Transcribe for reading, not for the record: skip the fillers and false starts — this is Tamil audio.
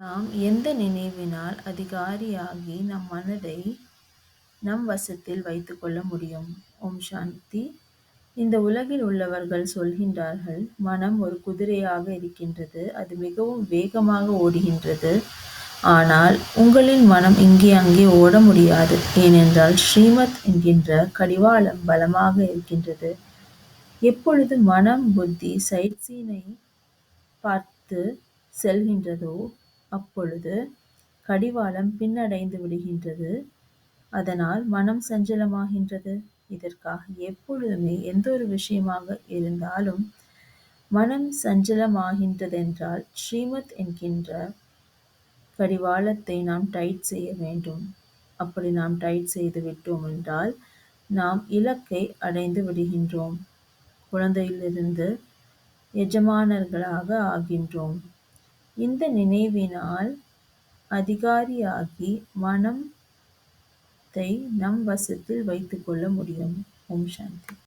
நாம் எந்த நினைவினால் அதிகாரியாகி நம் மனதை நம் வசத்தில் வைத்துக்கொள்ள முடியும்? ஓம் சாந்தி. இந்த உலகில் உள்ளவர்கள் சொல்கின்றார்கள், மனம் ஒரு குதிரையாக இருக்கின்றது, அது மிகவும் வேகமாக ஓடுகின்றது. ஆனால் உங்களின் மனம் இங்கே அங்கே ஓட முடியாது. ஏனென்றால் ஸ்ரீமத் என்கின்ற கடிவாளம் பலமாக இருக்கின்றது. எப்பொழுது மனம் புத்தி சைட் சீனை பார்த்து செல்கின்றதோ அப்பொழுது கடிவாளம் பின்னடைந்து விடுகின்றது. அதனால் மனம் சஞ்சலமாகின்றது. இதற்காக எப்பொழுதுமே எந்த ஒரு விஷயமாக இருந்தாலும் மனம் சஞ்சலமாகின்றதென்றால் ஸ்ரீமத் என்கின்ற கடிவாளத்தை நாம் டைட் செய்ய வேண்டும். அப்படி நாம் டைட் செய்து விட்டோம் என்றால் நாம் இலக்கை அடைந்து விடுகின்றோம். குழந்தையிலிருந்து எஜமானர்களாக ஆகின்றோம். இந்த நினைவினால் அதிகாரியாகி மனத்தை நம் வசத்தில் வைத்துக்கொள்ள முடியும். ஓம் சாந்தி.